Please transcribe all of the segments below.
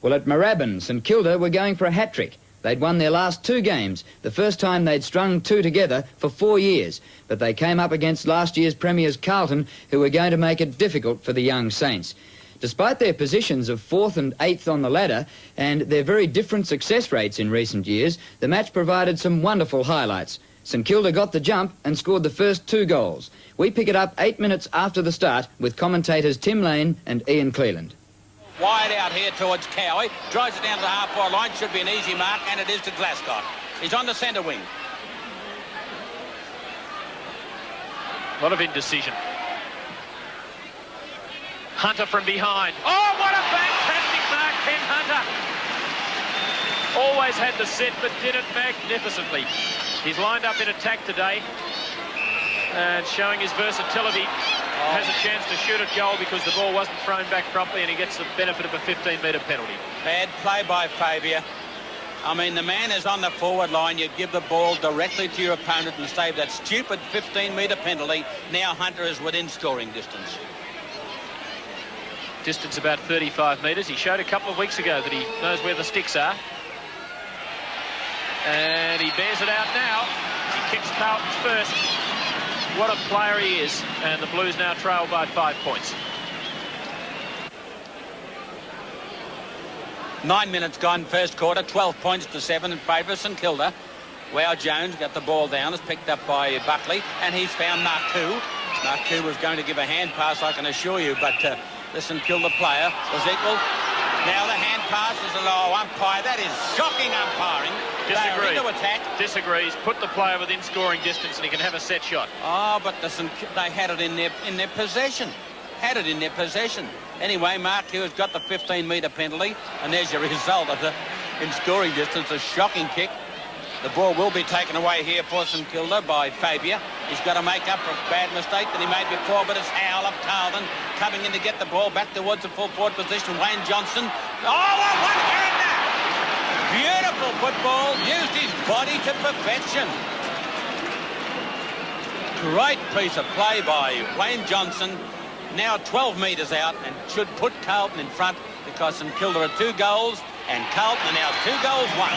Well, at Moorabbin, St Kilda were going for a hat-trick. They'd won their last 2 games, the first time they'd strung 2 together for 4 years. But they came up against last year's premiers Carlton, who were going to make it difficult for the young Saints. Despite their positions of 4th and 8th on the ladder and their very different success rates in recent years, the match provided some wonderful highlights. St Kilda got the jump and scored the first 2 goals. We pick it up 8 minutes after the start with commentators Tim Lane and Ian Cleland. Wide out here towards Cowie, drives it down to the half-forward line, should be an easy mark, and it is to Glasgow. He's on the centre wing. A lot of indecision. Hunter from behind. Oh, what a fantastic mark, Ken Hunter. Always had the set, but did it magnificently. He's lined up in attack today and showing his versatility. Has a chance to shoot at goal because the ball wasn't thrown back properly, and he gets the benefit of a 15-metre penalty. Bad play by Fabia. I mean, the man is on the forward line. You give the ball directly to your opponent and save that stupid 15-metre penalty. Now Hunter is within scoring distance. Distance about 35 metres. He showed a couple of weeks ago that he knows where the sticks are. And he bears it out now. He kicks Carlton's first. What a player he is. And the Blues now trail by 5 points. 9 minutes gone first quarter. 12 points to 7 in favour of St Kilda. Wow, Jones got the ball down. It's picked up by Buckley. And he's found Marcoux. Marcoux was going to give a hand pass, I can assure you. But the St Kilda player was equal. Now the hand pass is a low umpire. That is shocking umpiring. Disagree. Into attack. Disagrees. Put the player within scoring distance and he can have a set shot. Oh, but they had it in their possession. Had it in their possession. Anyway, Marcoux has got the 15-metre penalty, and there's your result of the in scoring distance. A shocking kick. The ball will be taken away here for St Kilda by Fabia. He's got to make up for a bad mistake that he made before, but it's Howell of Carlton coming in to get the ball back towards the full forward position. Wayne Johnson. Oh, what one-hander! Beautiful football. Used his body to perfection. Great piece of play by Wayne Johnson. Now 12 metres out and should put Carlton in front because St Kilda are 2 goals and Carlton are now 2 goals 1.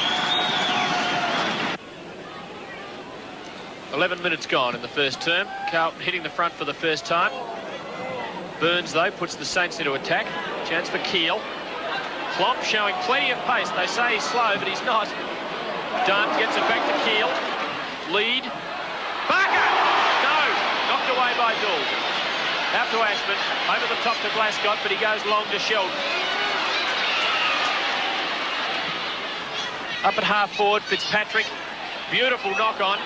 11 minutes gone in the first term. Carlton hitting the front for the first time. Burns, though, puts the Saints into attack. Chance for Keel. Klomp showing plenty of pace. They say he's slow, but he's not. Dunn gets it back to Keel. Lead. Barker! No! Knocked away by Dool. Out to Ashman. Over the top to Glasgow, but he goes long to Sheldon. Up at half forward, Fitzpatrick. Beautiful knock on.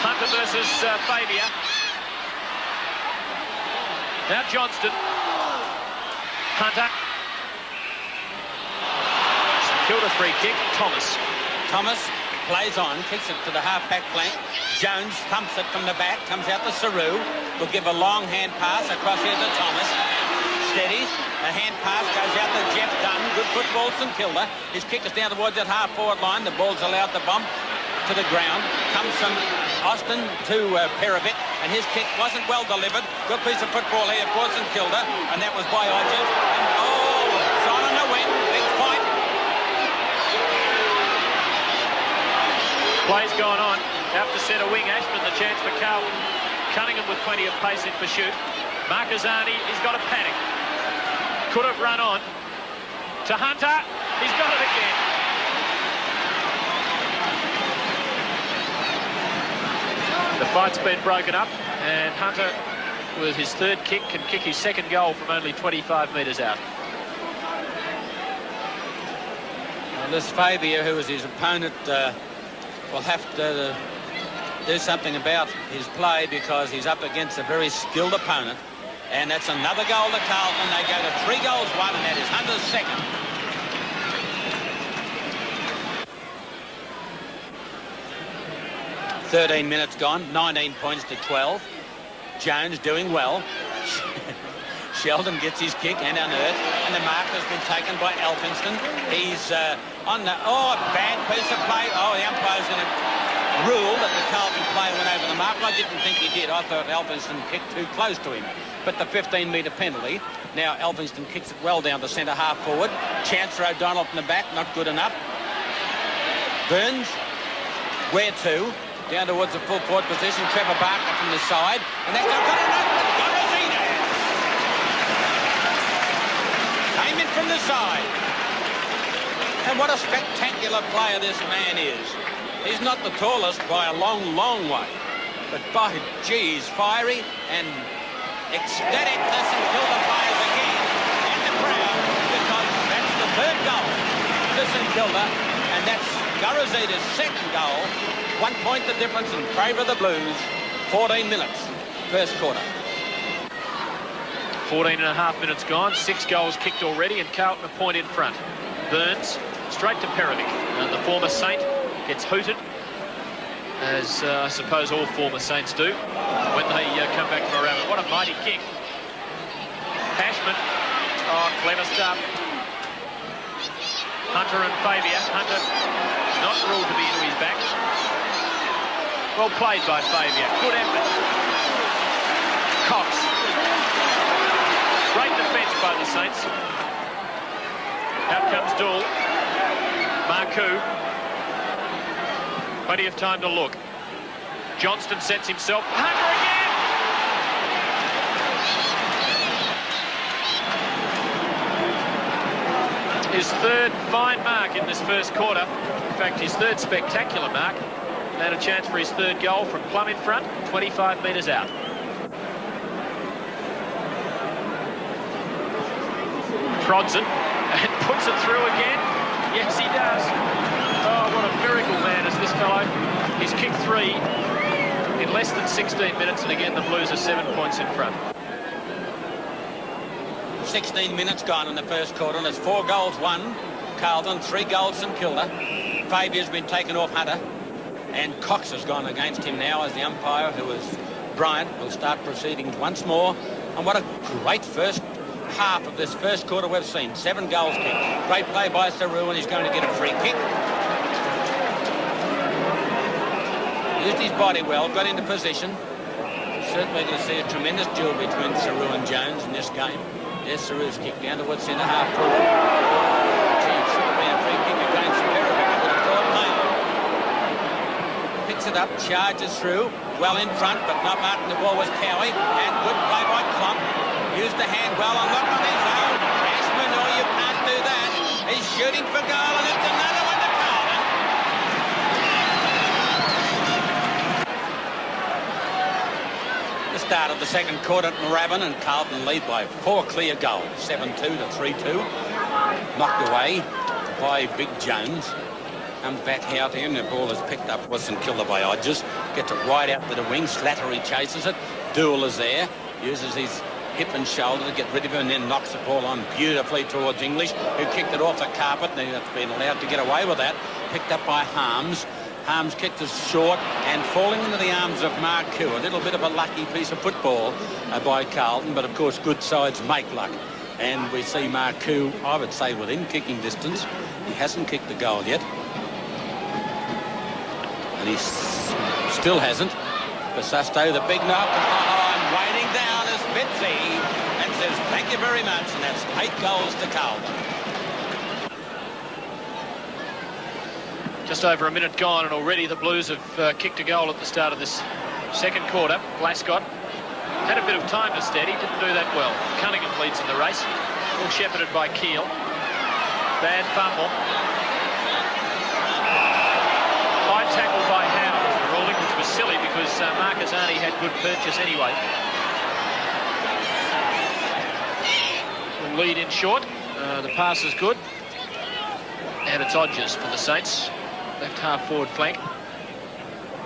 Hunter versus Fabia. Now Johnston. Hunter. St Kilda free kick. Thomas plays on, kicks it to the half-back flank. Jones thumps it from the back, comes out to Saru. Will give a long hand pass across here to Thomas. Steadies. A hand pass goes out to Jeff Dunn. Good football, St Kilda. His kick is down towards that half-forward line. The ball's allowed to bump to the ground. Comes from Austin to Perovic, and his kick wasn't well delivered. Good piece of football here for St Kilda, and that was by Hodges. And oh, it's on the wing. Big fight. Play's gone on. Out to centre wing. Ashman the chance for Carlton. Cunningham with plenty of pace in pursuit. Marquezani, he's got a panic. Could have run on. To Hunter. He's got it again. The fight's been broken up, and Hunter, with his 3rd kick, can kick his 2nd goal from only 25 metres out. Well, this Fabia, who is his opponent, will have to do something about his play because he's up against a very skilled opponent. And that's another goal to Carlton. They go to 3 goals 1, and that is Hunter's 2nd. 13 minutes gone, 19 points to 12. Jones doing well. Sheldon gets his kick and unearthed, and the mark has been taken by Elphinston. He's on the... Oh, bad piece of play. Oh, the umpire's going to rule that the Carlton player went over the mark. I didn't think he did. I thought Elphinston kicked too close to him. But the 15-metre penalty. Now Elphinston kicks it well down to centre half forward. Chance for O'Donnell from the back, not good enough. Burns, where to? Down towards the full forward position. Trevor Barker from the side. And they've got an open. Garazina came in from the side. And what a spectacular player this man is. He's not the tallest by a long, long way. But by geez, fiery and ecstatic the St.Kilda players again and the crowd, because that's the third goal to St.Kilda, and that's Garazita's second goal. 1 point the difference in favour of the Blues. 14 minutes, first quarter. 14 and a half minutes gone, 6 goals kicked already, and Carlton a point in front. Burns straight to Perovic, and the former Saint gets hooted, as I suppose all former Saints do when they come back from around. What a mighty kick. Cashman, oh, clever stuff. Hunter and Fabian. Hunter not ruled to be into his back. Well played by Fabian. Good effort. Cox. Great defence by the Saints. Out comes Doull. Marcoux. Plenty of time to look. Johnston sets himself. Hunter again! His third fine mark in this first quarter. In fact, his third spectacular mark. And a chance for his third goal from plumb in front, 25 metres out. Prods it and puts it through again. Yes, he does. Oh, what a miracle man is this fellow. He's kicked 3 in less than 16 minutes, and again the Blues are 7 points in front. 16 minutes gone in the first quarter, and there's 4 goals won. Carlton, 3 goals St Kilda. Fabian's been taken off Hunter, and Cox has gone against him now as the umpire, who is Bryant, will start proceedings once more. And what a great first half of this first quarter we've seen. 7 goals kicked. Great play by Saru, and he's going to get a free kick. Used his body well, got into position. Certainly going to see a tremendous duel between Saru and Jones in this game. There's Saru's kick down towards centre half forward. Gee, it should have been a free kick against Perovic, I would have thought, mate. Picks it up, charges through, well in front, but not marking the ball was Cowie. And good play by Klump. Used the hand well and looked on his own. Ashman, oh, you can't do that. He's shooting for goal, and it's another one to Carlton. The start of the second quarter at Moorabbin, and Carlton lead by 4 clear goals. 7-2 to 3-2. Knocked away by Big Jones. Comes back out here, and the ball is picked up with St Kilda by Hodges. Gets it wide out to the wing. Slattery chases it. Doull is there. Uses his hip and shoulder to get rid of it, and then knocks the ball on beautifully towards English, who kicked it off the carpet, and he's been allowed to get away with that. Picked up by Harms. Harms kicked it short and falling into the arms of Marcoux. A little bit of a lucky piece of football by Carlton, but of course good sides make luck. And we see Marcoux, I would say, within kicking distance. He hasn't kicked the goal yet. And he still hasn't. Basasto, the big knock. I'm waiting down as Betsy and says thank you very much, and that's 8 goals to Carlton. Just over a minute gone, and already the Blues have kicked a goal at the start of this second quarter. Glascott had a bit of time to steady, didn't do that well. Cunningham leads in the race, all shepherded by Keel. Bad fumble. High tackle by Howe was the ruling, which was silly because Marcus Arney had good purchase anyway. Lead in short. The pass is good. And it's Hodges for the Saints. Left half forward flank.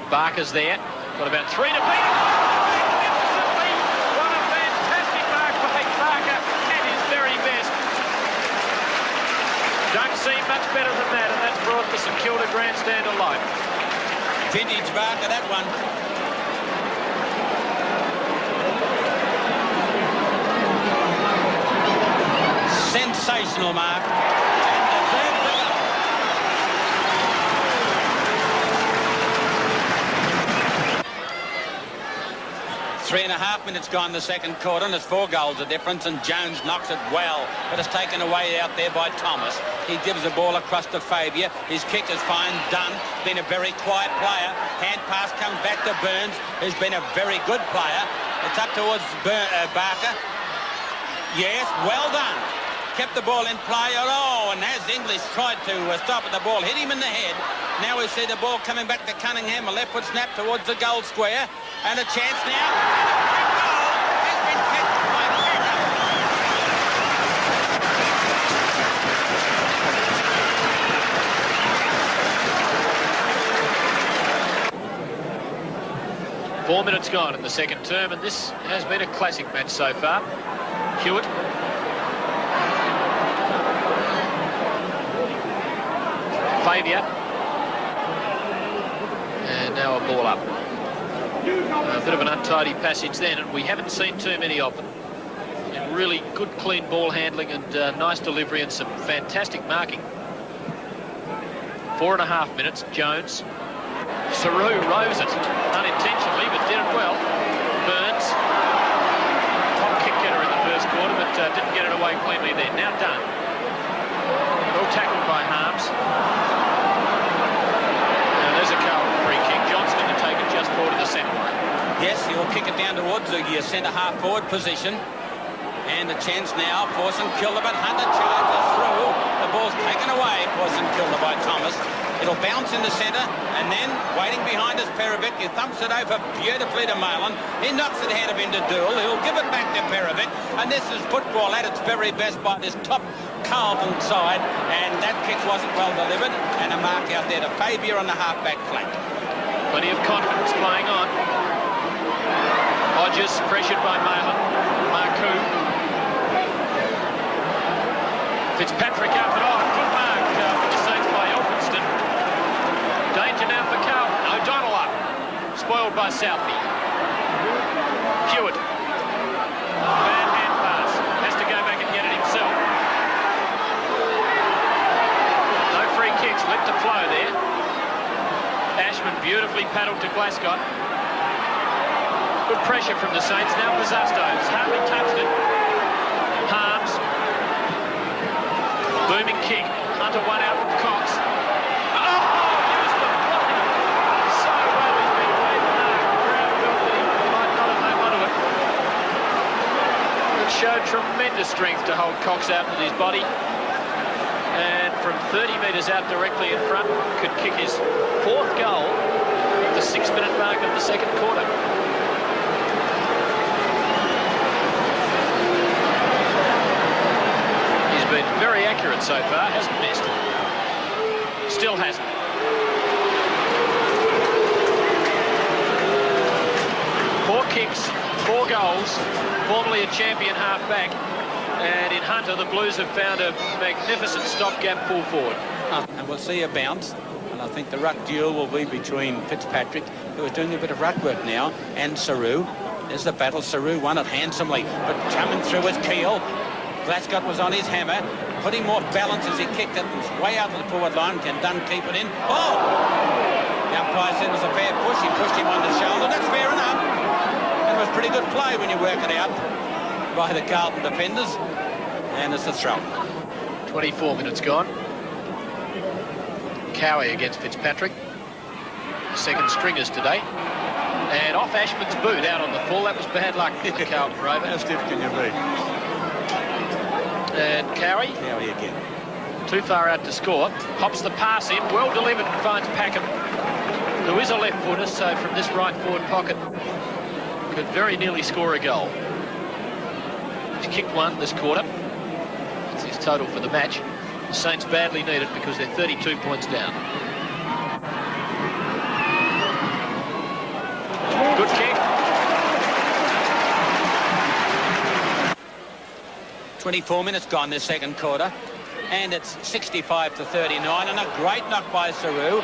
Barker's there. Got about 3 to beat. Magnificently! What a fantastic mark by Barker at his very best. Don't see much better than that, and that's brought the St Kilda grandstand to life. Vintage Barker, that one. Sensational mark. And the third 3.5 minutes gone the second quarter, and it's 4 goals the difference, and Jones knocks it well, but it's taken away out there by Thomas. He gives the ball across to Fabian. His kick is fine, done. Been a very quiet player. Hand pass comes back to Burns, who's been a very good player. It's up towards Barker. Yes, well done. Kept the ball in play. Oh, and as English tried to stop it, the ball hit him in the head. Now we see the ball coming back to Cunningham. A left foot snap towards the goal square. And a chance now. And a goal has been kicked by Becker. 4 minutes gone in the second term, and this has been a classic match so far. Hewitt. Fabian. And now a ball up. A bit of an untidy passage then, and we haven't seen too many of them. And really good, clean ball handling and nice delivery and some fantastic marking. 4.5 minutes. Jones. Saru rose it unintentionally, but did it well. Burns. Top kick getter in the first quarter, but didn't get it away cleanly then. Now done. Well tackled by Harms. Now there's a Carlton free kick. Johnston to take it just forward to the centre line. Yes, he'll kick it down towards the centre-half forward position. And a chance now for St.Kilda, but Hunter charges through. The ball's taken away for St.Kilda by Thomas. It'll bounce in the centre, and then waiting behind is Perovic. He thumps it over beautifully to Malin. He knocks it ahead of him to Dool. He'll give it back to Perovic. And this is football at its very best by this top Carlton side. And that kick wasn't well delivered. And a mark out there to Fabian on the half-back flank. Plenty of confidence playing on. Hodges pressured by Malin. Marku. Fitzpatrick out and off. Good mark for the Saints by Elphinston. Danger now for Carlton. O'Donnell up. Spoiled by Southey. Hewitt. Bad hand pass. Has to go back and get it himself. No free kicks. Let to flow there. Ashman beautifully paddled to Glasgow. Good pressure from the Saints. Now Pizzastos. Hardly touched it. Harms. Booming kick. Hunter one out from Cox. Oh! Used the block. So well he's been played hard. Crowd felt that he might not have hung onto it. It showed tremendous strength to hold Cox out with his body. And from 30 metres out directly in front, could kick his 4th goal at the 6-minute mark of the second quarter. Been very accurate so far, hasn't missed. Still hasn't. Four kicks, 4 goals, formerly a champion half-back, and in Hunter the Blues have found a magnificent stopgap pull forward. And we'll see a bounce, and I think the ruck duel will be between Fitzpatrick, who is doing a bit of ruck work now, and Saru. There's the battle. Saru won it handsomely, but coming through with Keel. Glasgow was on his hammer, putting more balance as he kicked it. It was way out to the forward line. Can Dunn keep it in? Oh! The umpire said it was a fair push. He pushed him on the shoulder. That's fair enough. It was pretty good play when you work it out by the Carlton defenders. And it's a throw. 24 minutes gone. Cowie against Fitzpatrick. Second stringers today. And off Ashman's boot out on the full. That was bad luck for the Carlton Rover. How stiff can you be? And Cowie again. Too far out to score. Pops the pass in. Well delivered and finds Packham, who is a left footer, so from this right forward pocket could very nearly score a goal. He's kicked one this quarter. That's his total for the match. The Saints badly need it because they're 32 points down. Good kick. 24 minutes gone this second quarter, and it's 65-39, and a great knock by Saru.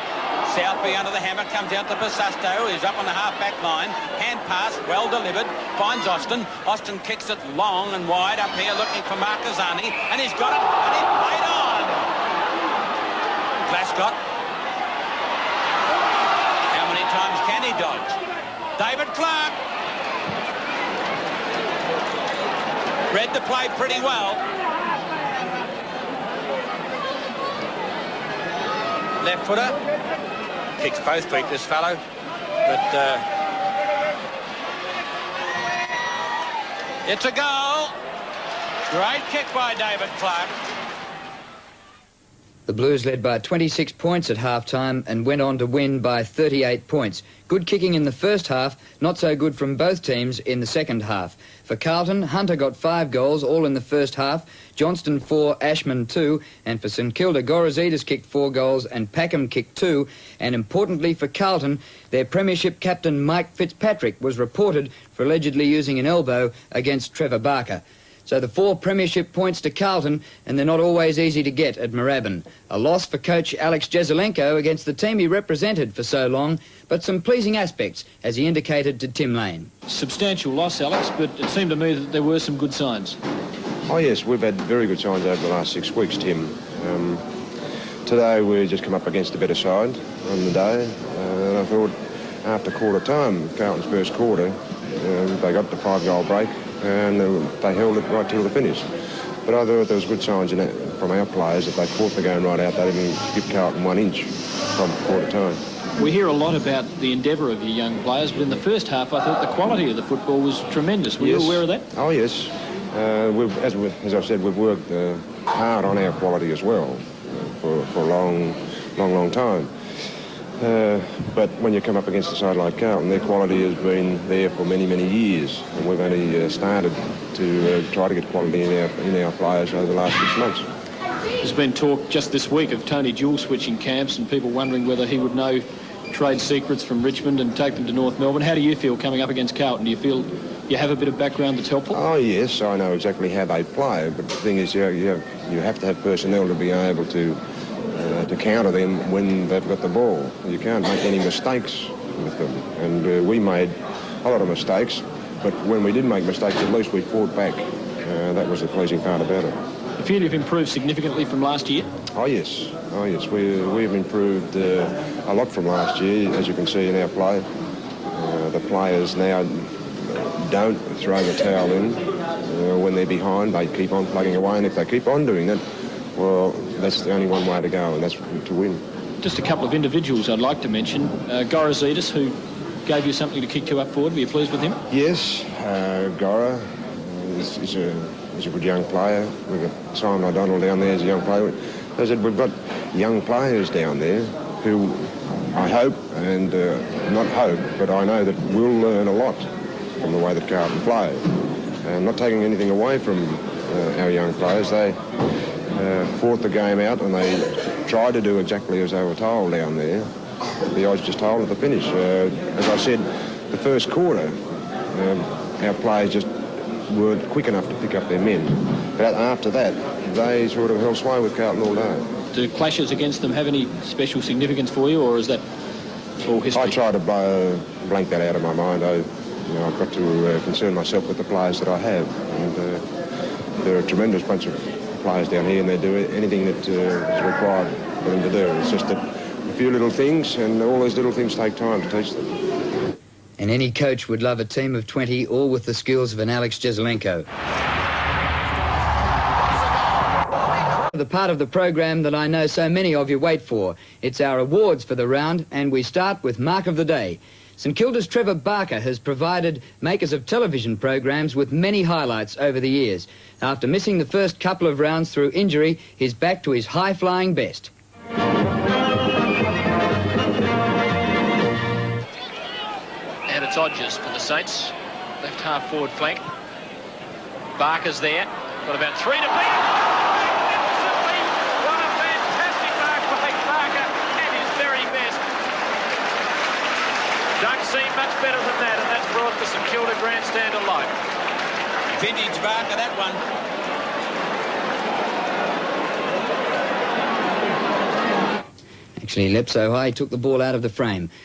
Southby under the hammer, comes out to Basasto. He's up on the half-back line. Hand pass, well delivered, finds Austin. Austin kicks it long and wide up here, looking for Marcazani, and he's got it, and he played on. Glasgow. How many times can he dodge? David Clark. read the play pretty well. Left footer. Kicks both feet, this fellow. But it's a goal. Great kick by David Clark. The Blues led by 26 points at half-time and went on to win by 38 points. Good kicking in the first half, not so good from both teams in the second half. For Carlton, Hunter got 5 goals, all in the first half, Johnston 4, Ashman 2, and for St Kilda, Gorazidis kicked 4 goals and Packham kicked 2, and importantly for Carlton, their premiership captain Mike Fitzpatrick was reported for allegedly using an elbow against Trevor Barker. So the 4 premiership points to Carlton, and they're not always easy to get at Moorabbin. A loss for coach Alex Jesaulenko against the team he represented for so long, but some pleasing aspects, as he indicated to Tim Lane. Substantial loss, Alex, but it seemed to me that there were some good signs. Oh yes, we've had very good signs over the last 6 weeks, Tim. Today we just come up against a better side on the day, and I thought after quarter time, Carlton's first quarter, they got the 5-goal break, and they held it right till the finish. But I thought there was good signs in it from our players that they fought the game right out. They didn't give Carlton 1 inch from quarter time. We hear a lot about the endeavour of your young players, but in the first half I thought the quality of the football was tremendous. Were you aware of that? Oh yes. As I've said, we've worked hard on our quality as well for a long time. But when you come up against a side like Carlton, their quality has been there for many years, and we've only started to try to get quality in our players over the last 6 months. There's been talk just this week of Tony Jewell switching camps and people wondering whether he would know trade secrets from Richmond and take them to North Melbourne. How do you feel coming up against Carlton? Do you feel you have a bit of background that's helpful? Oh yes, I know exactly how they play, but the thing is you have to have personnel to be able to counter them when they've got the ball. You can't make any mistakes with them, and we made a lot of mistakes, but when we did make mistakes, at least we fought back. That was the pleasing part about it. You feel you've improved significantly from last year? Oh yes, we've improved a lot from last year, as you can see in our play. The players now don't throw the towel in when they're behind. They keep on plugging away, and if they keep on doing that, well, that's the only one way to go, and that's to win. Just a couple of individuals I'd like to mention. Gorazidis, who gave you something to kick to up forward. Were you pleased with him? Yes, Gora is a good young player. We've got Simon O'Donnell down there as a young player. As I said, we've got young players down there who I hope, and not hope, but I know that we'll learn a lot from the way that Carlton play. I'm not taking anything away from our young players. They fought the game out, and they tried to do exactly as they were told down there. The odds just told at the finish. As I said, the first quarter, our players just weren't quick enough to pick up their men. But after that, they sort of held sway with Carlton all day. Do clashes against them have any special significance for you, or is that all history? I try to blank that out of my mind. I've got to concern myself with the players that I have. And they're a tremendous bunch of players down here, and they do anything that is required for them to do. It's just that a few little things, and all those little things take time to teach them. And any coach would love a team of 20, all with the skills of an Alex Jesaulenko. The part of the program that I know so many of you wait for. It's our awards for the round, and we start with Mark of the Day. St Kilda's Trevor Barker has provided makers of television programs with many highlights over the years. After missing the first couple of rounds through injury, he's back to his high-flying best. And it's Odgers for the Saints. Left half forward flank. Barker's there. Got about 3 to beat. Magnificently! What a fantastic mark by Barker at his very best. Don't see much better than that, and that's brought the St Kilda grandstand to life. Vintage Barker, that one. Actually leapt so high he took the ball out of the frame.